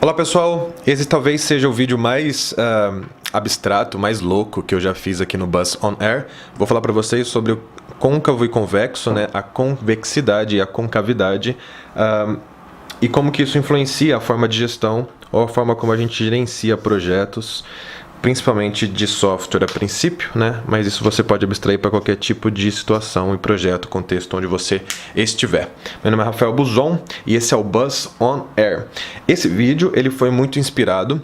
Olá pessoal, esse talvez seja o vídeo mais abstrato, mais louco que eu já fiz aqui no Buzz On Air. Vou falar para vocês sobre o côncavo e convexo, né? A convexidade e a concavidade e como que isso influencia a forma de gestão ou a forma como a gente gerencia projetos, principalmente de software a princípio, né? Mas isso você pode abstrair para qualquer tipo de situação e projeto, contexto onde você estiver. Meu nome é Rafael Buzon e esse é o Buzz On Air. Esse vídeo ele foi muito inspirado.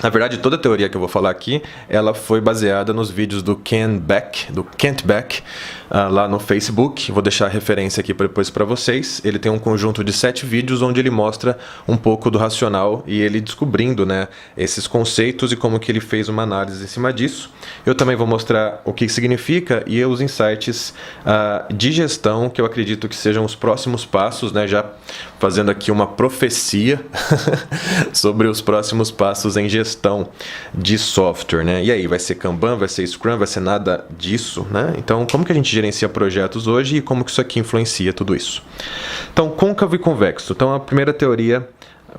Na verdade, toda a teoria que eu vou falar aqui, ela foi baseada nos vídeos do Kent Beck, lá no Facebook. Vou deixar a referência aqui depois para vocês. Ele tem um conjunto de 7 vídeos onde ele mostra um pouco do racional e ele descobrindo, né, esses conceitos e como que ele fez uma análise em cima disso. Eu também vou mostrar o que significa e os insights de gestão que eu acredito que sejam os próximos passos, né, já fazendo aqui uma profecia sobre os próximos passos em gestão de software, né? E aí, vai ser Kanban, vai ser Scrum, vai ser nada disso, né? Então, como que a gente gerencia projetos hoje e como que isso aqui influencia tudo isso? Então, côncavo e convexo. Então, a primeira teoria,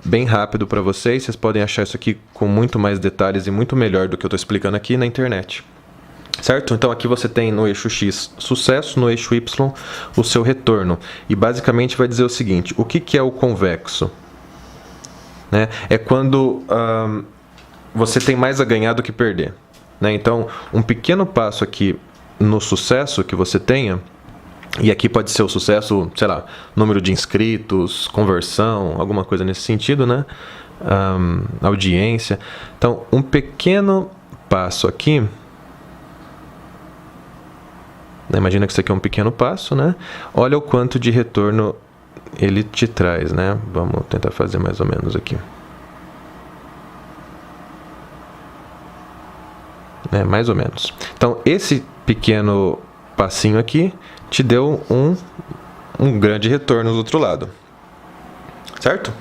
bem rápido para vocês podem achar isso aqui com muito mais detalhes e muito melhor do que eu estou explicando aqui na internet. Certo? Então aqui você tem no eixo X sucesso, no eixo Y o seu retorno. E basicamente vai dizer o seguinte, o que é o convexo? Né? É quando você tem mais a ganhar do que perder. Né? Então um pequeno passo aqui no sucesso que você tenha, e aqui pode ser o sucesso, sei lá, número de inscritos, conversão, alguma coisa nesse sentido, né? Audiência. Então um pequeno passo aqui, imagina que isso aqui é um pequeno passo, né? Olha o quanto de retorno ele te traz, né? Vamos tentar fazer mais ou menos aqui. Mais ou menos. Então, esse pequeno passinho aqui te deu um grande retorno do outro lado. Certo?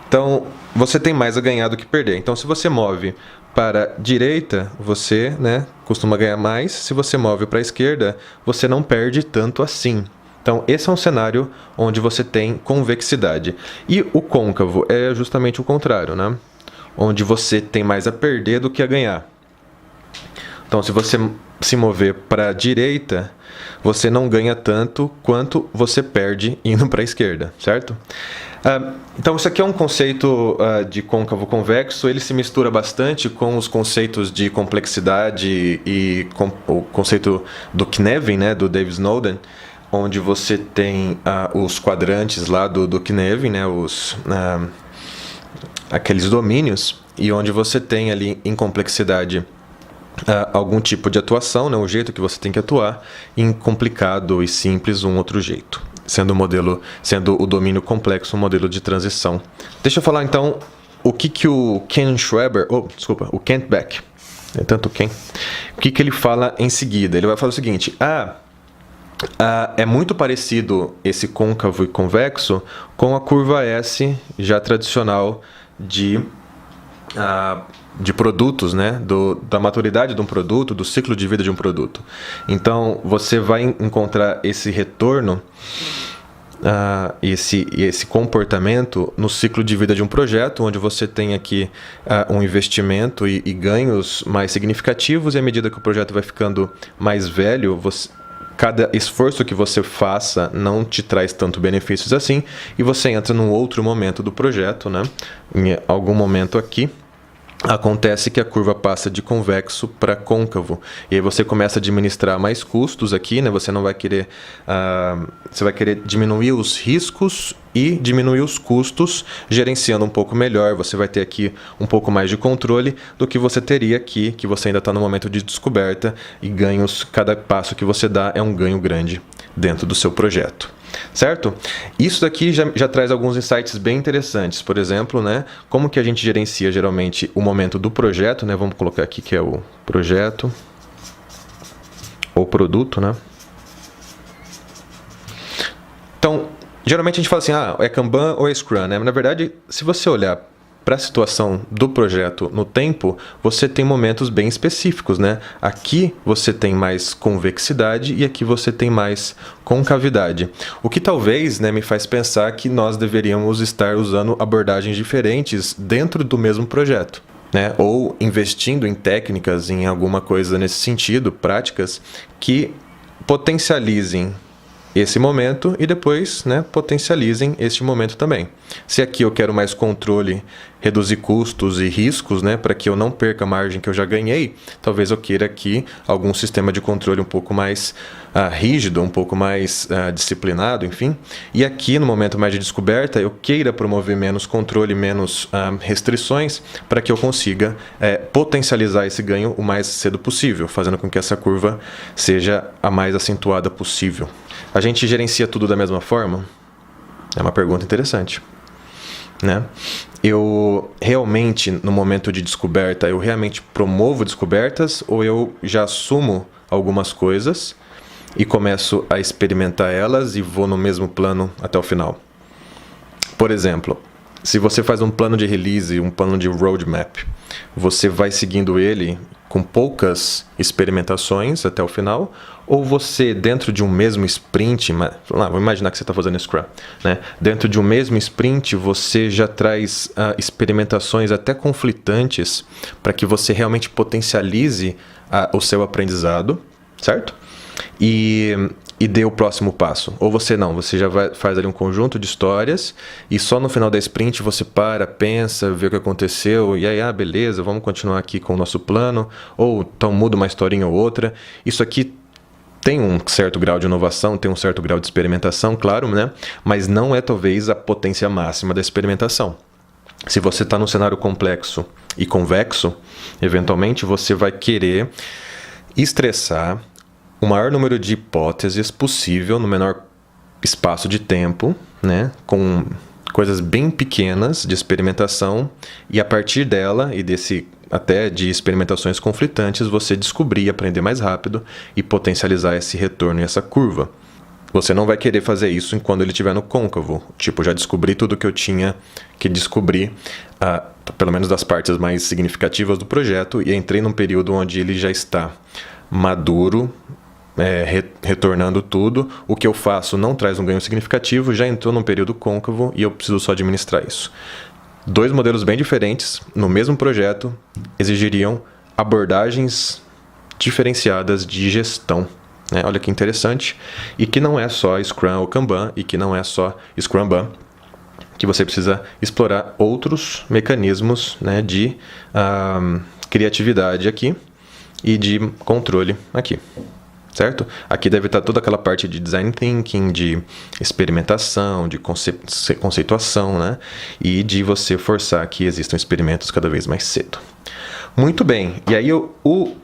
Então, você tem mais a ganhar do que perder. Então, se você move para a direita, você, né, costuma ganhar mais. Se você move para a esquerda, você não perde tanto assim. Então, esse é um cenário onde você tem convexidade. E o côncavo é justamente o contrário, né? Onde você tem mais a perder do que a ganhar. Então, se você se mover para a direita, você não ganha tanto quanto você perde indo para a esquerda, certo? Então, isso aqui é um conceito de côncavo convexo, ele se mistura bastante com os conceitos de complexidade e o conceito do Cynefin, né, do Dave Snowden, onde você tem os quadrantes lá do Cynefin, né, aqueles domínios, e onde você tem ali em complexidade algum tipo de atuação, né, o jeito que você tem que atuar, em complicado e simples um outro jeito. Sendo o domínio complexo um modelo de transição. Deixa eu falar então o que o o Kent Beck, o que ele fala em seguida. Ele vai falar o seguinte, é muito parecido esse côncavo e convexo com a curva S já tradicional de produtos, né? Da maturidade de um produto, do ciclo de vida de um produto. Então, você vai encontrar esse retorno, esse comportamento no ciclo de vida de um projeto, onde você tem aqui um investimento e ganhos mais significativos, e à medida que o projeto vai ficando mais velho, cada esforço que você faça não te traz tanto benefícios assim, e você entra num outro momento do projeto, né? Em algum momento aqui, acontece que a curva passa de convexo para côncavo. E aí você começa a administrar mais custos aqui, né? Você não vai querer... você vai querer diminuir os riscos e diminuir os custos, gerenciando um pouco melhor. Você vai ter aqui um pouco mais de controle do que você teria aqui, que você ainda está no momento de descoberta, e ganhos, cada passo que você dá é um ganho grande dentro do seu projeto. Certo? Isso daqui já traz alguns insights bem interessantes. Por exemplo, né, como que a gente gerencia geralmente o momento do projeto, né? Vamos colocar aqui que é o projeto ou produto, né? Então, geralmente a gente fala assim, é Kanban ou é Scrum, né? Mas, na verdade, se você olhar para a situação do projeto no tempo, você tem momentos bem específicos, né? Aqui você tem mais convexidade e aqui você tem mais concavidade. O que talvez, né, me faz pensar que nós deveríamos estar usando abordagens diferentes dentro do mesmo projeto, né? Ou investindo em técnicas, em alguma coisa nesse sentido, práticas, que potencializem esse momento e depois, né, potencializem este momento também. Se aqui eu quero mais controle, reduzir custos e riscos, né, para que eu não perca a margem que eu já ganhei, talvez eu queira aqui algum sistema de controle um pouco mais rígido, um pouco mais disciplinado, enfim. E aqui, no momento mais de descoberta, eu queira promover menos controle, menos restrições, para que eu consiga potencializar esse ganho o mais cedo possível, fazendo com que essa curva seja a mais acentuada possível. A gente gerencia tudo da mesma forma? É uma pergunta interessante, né? Eu realmente, no momento de descoberta, eu realmente promovo descobertas ou eu já assumo algumas coisas e começo a experimentar elas e vou no mesmo plano até o final? Por exemplo, se você faz um plano de release, um plano de roadmap, você vai seguindo ele com poucas experimentações até o final, ou você, dentro de um mesmo sprint, vamos imaginar que você está fazendo Scrum, né? Dentro de um mesmo sprint, você já traz experimentações até conflitantes para que você realmente potencialize o seu aprendizado, certo? E dê o próximo passo. Ou você não, você já faz ali um conjunto de histórias e só no final da sprint você pensa, vê o que aconteceu e aí, beleza, vamos continuar aqui com o nosso plano, ou então muda uma historinha ou outra. Isso aqui tem um certo grau de inovação, tem um certo grau de experimentação, claro, né? Mas não é talvez a potência máxima da experimentação. Se você está num cenário complexo e convexo, eventualmente você vai querer estressar o maior número de hipóteses possível no menor espaço de tempo, né? Com coisas bem pequenas de experimentação e a partir dela e até de experimentações conflitantes você descobrir e aprender mais rápido e potencializar esse retorno e essa curva. Você não vai querer fazer isso quando ele estiver no côncavo. Tipo, já descobri tudo que eu tinha que descobrir, pelo menos das partes mais significativas do projeto, e entrei num período onde ele já está maduro, retornando tudo. O que eu faço não traz um ganho significativo, já entrou num período côncavo e eu preciso só administrar isso. Dois modelos bem diferentes, no mesmo projeto, exigiriam abordagens diferenciadas de gestão. Olha que interessante. E que não é só Scrum ou Kanban, e que não é só Scrum-Ban, que você precisa explorar outros mecanismos, né, de criatividade aqui e de controle aqui. Certo? Aqui deve estar toda aquela parte de design thinking, de experimentação, de conceituação, né? E de você forçar que existam experimentos cada vez mais cedo. Muito bem. E aí o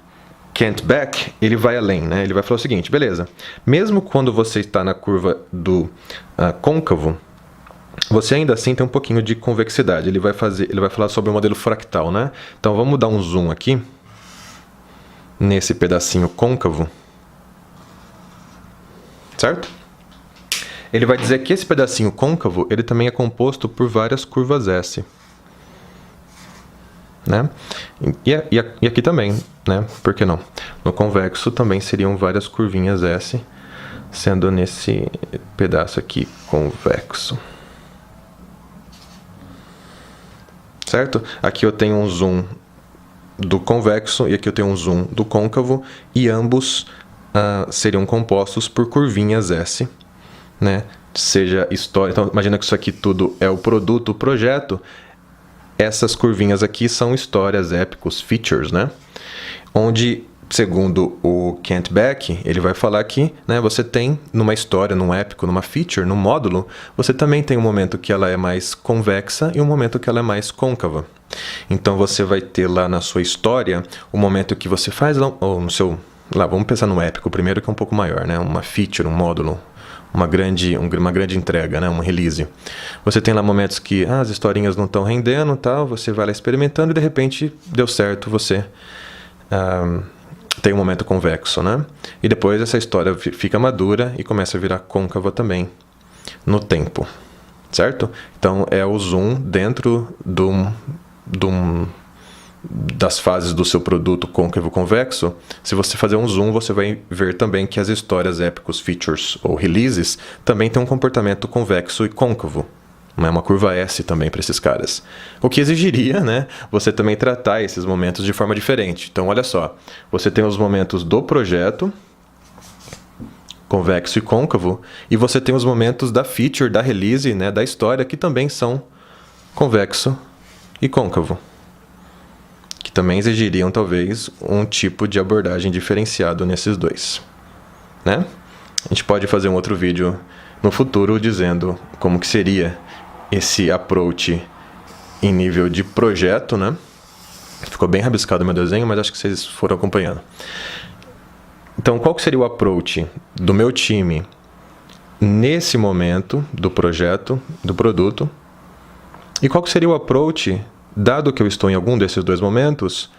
Kent Beck, ele vai além, né? Ele vai falar o seguinte, beleza. Mesmo quando você está na curva do côncavo, você ainda assim tem um pouquinho de convexidade. Ele vai falar sobre o modelo fractal, né? Então vamos dar um zoom aqui nesse pedacinho côncavo. Certo? Ele vai dizer que esse pedacinho côncavo, ele também é composto por várias curvas S. Né? E aqui também, né? Por que não? No convexo também seriam várias curvinhas S, sendo nesse pedaço aqui convexo. Certo? Aqui eu tenho um zoom do convexo e aqui eu tenho um zoom do côncavo e ambos seriam compostos por curvinhas S, né? Seja história. Então, imagina que isso aqui tudo é o produto, o projeto. Essas curvinhas aqui são histórias, épicos, features, né? Onde, segundo o Kent Beck, ele vai falar que, né, você tem numa história, num épico, numa feature, num módulo, você também tem um momento que ela é mais convexa e um momento que ela é mais côncava. Então, você vai ter lá na sua história o momento que você faz, ou no seu... Lá, vamos pensar no épico primeiro, que é um pouco maior, né? Uma feature, um módulo, uma grande entrega, né? Um release. Você tem lá momentos que as historinhas não estão rendendo, tal, você vai lá experimentando e de repente deu certo, você tem um momento convexo, né? E depois essa história fica madura e começa a virar côncava também no tempo, certo? Então é o zoom dentro das fases do seu produto côncavo convexo, se você fazer um zoom, você vai ver também que as histórias, épicos, features ou releases também têm um comportamento convexo e côncavo. É uma curva S também para esses caras. O que exigiria, né, você também tratar esses momentos de forma diferente. Então, olha só, você tem os momentos do projeto, convexo e côncavo, e você tem os momentos da feature, da release, né, da história, que também são convexo e côncavo, que também exigiriam talvez um tipo de abordagem diferenciado nesses dois, né? A gente pode fazer um outro vídeo no futuro dizendo como que seria esse approach em nível de projeto, né? Ficou bem rabiscado o meu desenho, mas acho que vocês foram acompanhando. Então, qual que seria o approach do meu time nesse momento do projeto, do produto? E qual que seria o approach, dado que eu estou em algum desses dois momentos,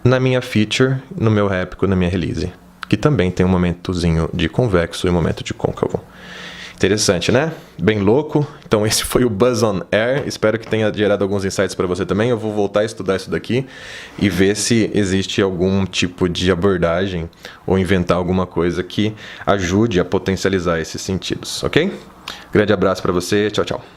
na minha feature, no meu épico, na minha release? Que também tem um momentozinho de convexo e um momento de côncavo. Interessante, né? Bem louco. Então esse foi o Buzz on Air. Espero que tenha gerado alguns insights para você também. Eu vou voltar a estudar isso daqui e ver se existe algum tipo de abordagem ou inventar alguma coisa que ajude a potencializar esses sentidos, ok? Grande abraço para você. Tchau, tchau.